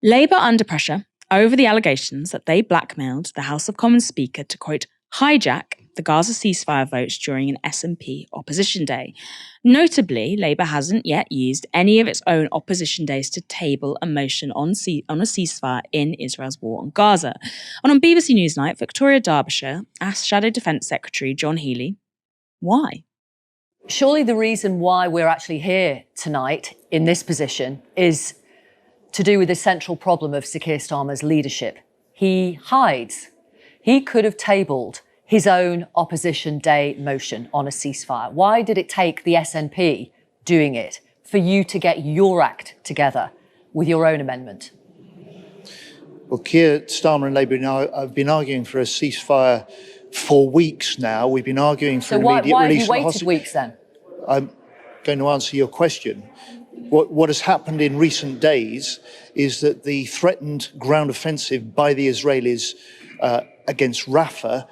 Labour under pressure over the allegations that they blackmailed the House of Commons Speaker to, quote, hijack the Gaza ceasefire vote during an SNP opposition day. Notably, Labour hasn't yet used any of its own opposition days to table a motion on a ceasefire in Israel's war on Gaza. And on BBC Newsnight, Victoria Derbyshire asked Shadow Defence Secretary John Healey, why? Surely the reason why we're actually here tonight in this position is to do with the central problem of Sir Keir Starmer's leadership. He hides. He could have tabled his own opposition day motion on a ceasefire. Why did it take the SNP doing it for you to get your act together with your own amendment? Well, Keir Starmer and Labour have been arguing for a ceasefire for weeks now. We've been arguing for immediate why release. Have you waited weeks then? I'm going to answer your question. What has happened in recent days is that the threatened ground offensive by the Israelis against Rafah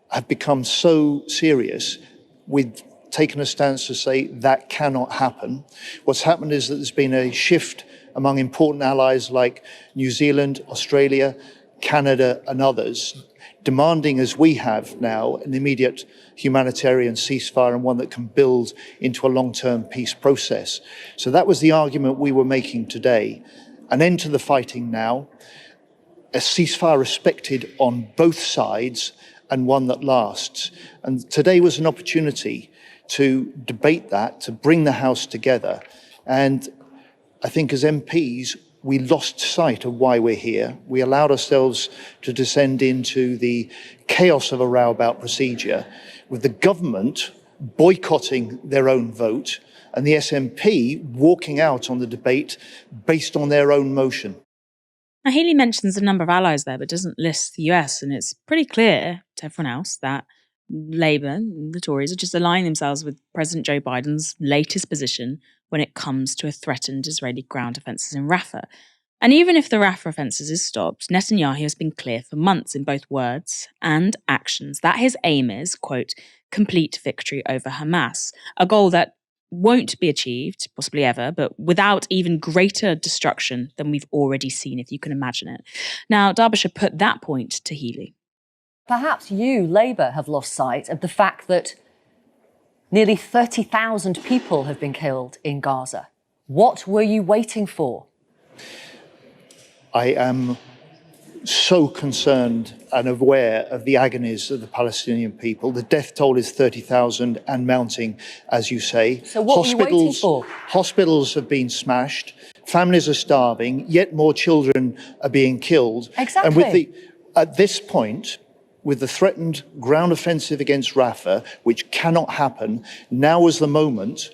have become so serious, we've taken a stance to say that cannot happen. What's happened is that there's been a shift among important allies like New Zealand, Australia, Canada and others, demanding, as we have now, an immediate humanitarian ceasefire and one that can build into a long-term peace process. So that was the argument we were making today. An end to the fighting now, a ceasefire respected on both sides, and one that lasts. And today was an opportunity to debate that, to bring the House together. And I think as MPs, we lost sight of why we're here. We allowed ourselves to descend into the chaos of a row-about procedure, with the government boycotting their own vote and the SNP walking out on the debate based on their own motion. Now, Healey mentions a number of allies there, but doesn't list the US, and it's pretty clear to everyone else that Labour, the Tories, are just aligning themselves with President Joe Biden's latest position when it comes to a threatened Israeli ground offences in Rafah. And even if the Rafah offences is stopped, Netanyahu has been clear for months in both words and actions that his aim is, quote, complete victory over Hamas, a goal that won't be achieved, possibly ever, but without even greater destruction than we've already seen, if you can imagine it. Now, Derbyshire put that point to Healey. Perhaps you, Labour, have lost sight of the fact that nearly 30,000 people have been killed in Gaza. What were you waiting for? I am so concerned and aware of the agonies of the Palestinian people. The death toll is 30,000 and mounting, as you say. So what were you waiting for? Hospitals have been smashed, families are starving, yet more children are being killed. Exactly. And at this point, with the threatened ground offensive against Rafah, which cannot happen, now is the moment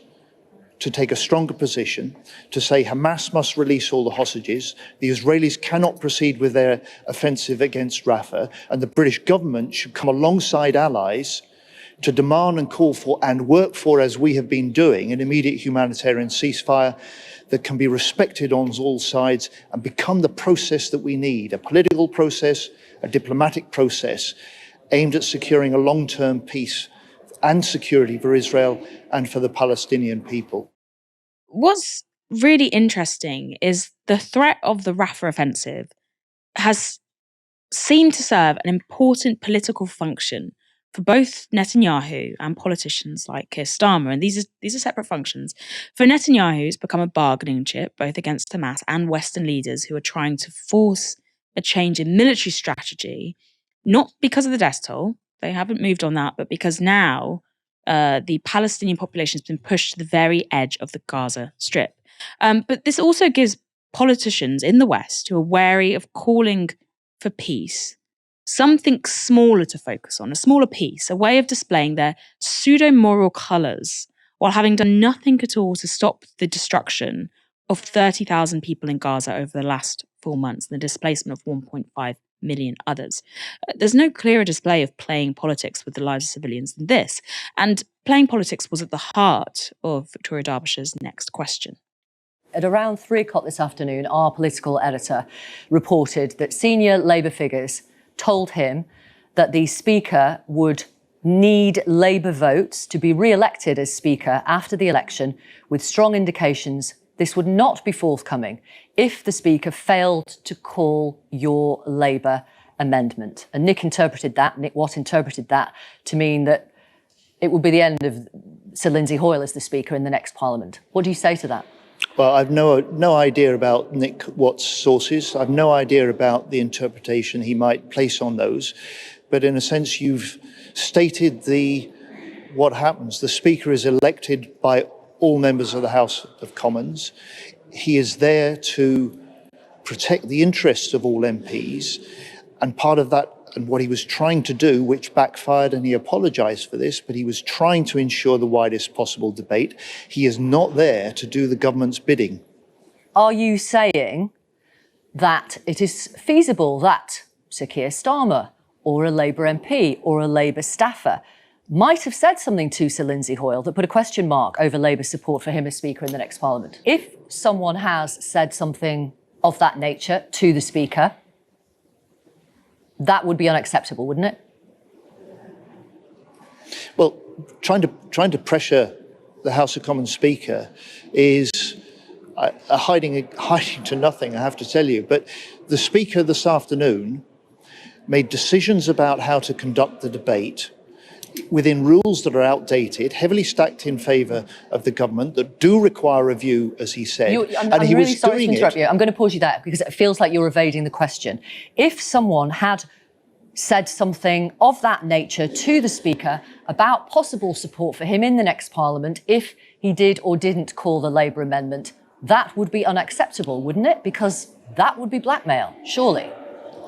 to take a stronger position, to say Hamas must release all the hostages, the Israelis cannot proceed with their offensive against Rafah, and the British government should come alongside allies to demand and call for and work for, as we have been doing, an immediate humanitarian ceasefire that can be respected on all sides and become the process that we need, a political process, a diplomatic process aimed at securing a long-term peace and security for Israel and for the Palestinian people. What's really interesting is the threat of the Rafah offensive has seemed to serve an important political function for both Netanyahu and politicians like Keir Starmer. And these are separate functions. For Netanyahu, it's become a bargaining chip, both against Hamas and Western leaders who are trying to force a change in military strategy, not because of the death toll. They haven't moved on that, but because now the Palestinian population has been pushed to the very edge of the Gaza Strip. But this also gives politicians in the West who are wary of calling for peace something smaller to focus on, a smaller piece, a way of displaying their pseudo-moral colours while having done nothing at all to stop the destruction of 30,000 people in Gaza over the last 4 months and the displacement of 1.5 million others. There's no clearer display of playing politics with the lives of civilians than this. And playing politics was at the heart of Victoria Derbyshire's next question. At around 3 o'clock this afternoon, our political editor reported that senior Labour figures told him that the Speaker would need Labour votes to be re-elected as Speaker after the election, with strong indications this would not be forthcoming if the Speaker failed to call your Labour amendment. And Nick Watt interpreted that to mean that it would be the end of Sir Lindsay Hoyle as the Speaker in the next Parliament. What do you say to that? Well, I've no idea about Nick Watt's sources. I've no idea about the interpretation he might place on those. But in a sense, you've stated what happens. The Speaker is elected by all members of the House of Commons. He is there to protect the interests of all MPs. And part of that, and what he was trying to do, which backfired, and he apologised for this, but he was trying to ensure the widest possible debate. He is not there to do the government's bidding. Are you saying that it is feasible that Sir Keir Starmer or a Labour MP or a Labour staffer might have said something to Sir Lindsay Hoyle that put a question mark over Labour support for him as Speaker in the next Parliament? If someone has said something of that nature to the Speaker, that would be unacceptable, wouldn't it? Well, trying to pressure the House of Commons Speaker is hiding to nothing, I have to tell you. But the Speaker this afternoon made decisions about how to conduct the debate within rules that are outdated, heavily stacked in favour of the government, that do require review, as he said. I'm really sorry to interrupt you. I'm going to pause you there because it feels like you're evading the question. If someone had said something of that nature to the Speaker about possible support for him in the next Parliament, if he did or didn't call the Labour amendment, that would be unacceptable, wouldn't it? Because that would be blackmail, surely.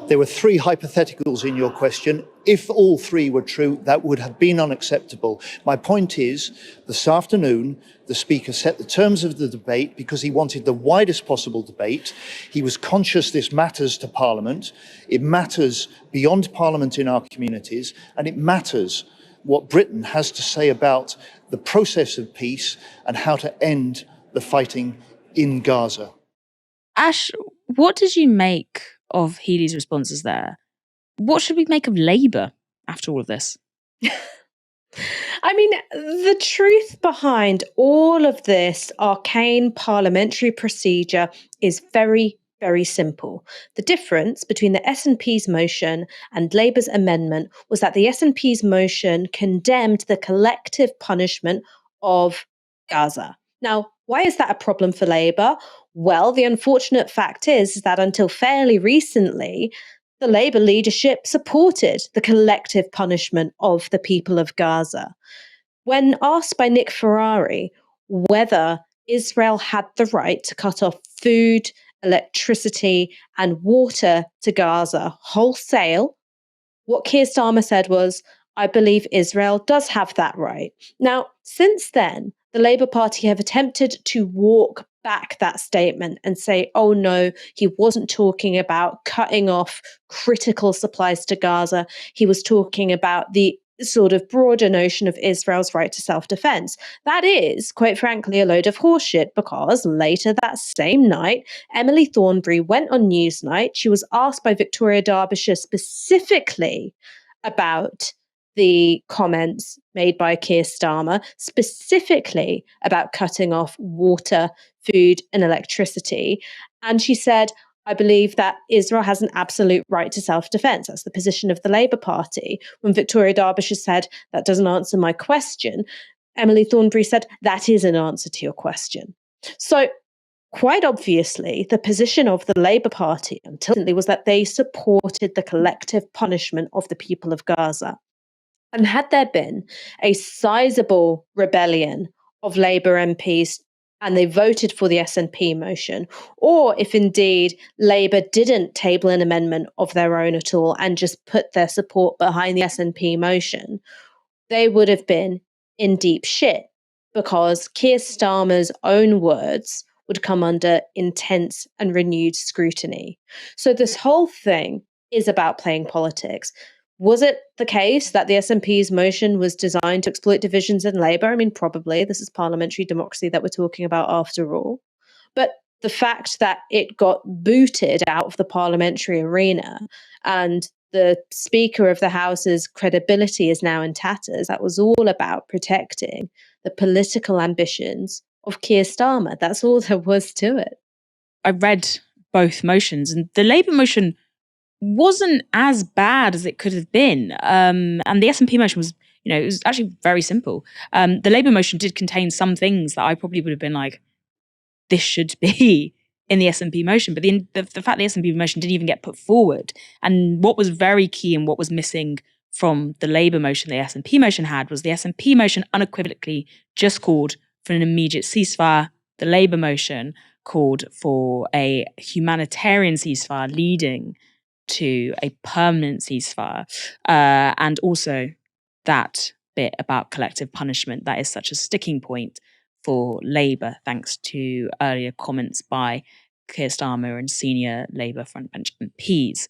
There were three hypotheticals in your question. If all three were true, that would have been unacceptable. My point is, this afternoon, the Speaker set the terms of the debate because he wanted the widest possible debate. He was conscious this matters to Parliament. It matters beyond Parliament in our communities, and it matters what Britain has to say about the process of peace and how to end the fighting in Gaza. Ash, what did you make of Healy's responses there? What should we make of Labour after all of this? I mean, the truth behind all of this arcane parliamentary procedure is very, very simple. The difference between the SNP's motion and Labour's amendment was that the SNP's motion condemned the collective punishment of Gaza. Now, why is that a problem for Labour? Well, the unfortunate fact is that until fairly recently, the Labour leadership supported the collective punishment of the people of Gaza. When asked by Nick Ferrari whether Israel had the right to cut off food, electricity, and water to Gaza wholesale, what Keir Starmer said was, I believe Israel does have that right. Now, since then, the Labour Party have attempted to walk back that statement and say, oh no, he wasn't talking about cutting off critical supplies to Gaza. He was talking about the sort of broader notion of Israel's right to self-defense. That is, quite frankly, a load of horseshit because later that same night, Emily Thornberry went on Newsnight. She was asked by Victoria Derbyshire specifically about the comments made by Keir Starmer, specifically about cutting off water, food, and electricity. And she said, I believe that Israel has an absolute right to self-defense. That's the position of the Labour Party. When Victoria Derbyshire said, that doesn't answer my question, Emily Thornberry said, that is an answer to your question. So quite obviously, the position of the Labour Party until recently was that they supported the collective punishment of the people of Gaza. And had there been a sizable rebellion of Labour MPs and they voted for the SNP motion, or if indeed Labour didn't table an amendment of their own at all and just put their support behind the SNP motion, they would have been in deep shit because Keir Starmer's own words would come under intense and renewed scrutiny. So this whole thing is about playing politics. Was it the case that the SNP's motion was designed to exploit divisions in Labour? I mean, probably. This is parliamentary democracy that we're talking about after all. But the fact that it got booted out of the parliamentary arena and the Speaker of the House's credibility is now in tatters, that was all about protecting the political ambitions of Keir Starmer. That's all there was to it. I read both motions, and the Labour motion wasn't as bad as it could have been. And the SNP motion was, it was actually very simple. The Labour motion did contain some things that I probably would have been like, this should be in the SNP motion. But the fact the SNP motion didn't even get put forward, and what was very key and what was missing from the Labour motion the SNP motion had was the SNP motion unequivocally just called for an immediate ceasefire. The Labour motion called for a humanitarian ceasefire leading to a permanent ceasefire, and also that bit about collective punishment that is such a sticking point for Labour, thanks to earlier comments by Keir Starmer and senior Labour frontbench MPs.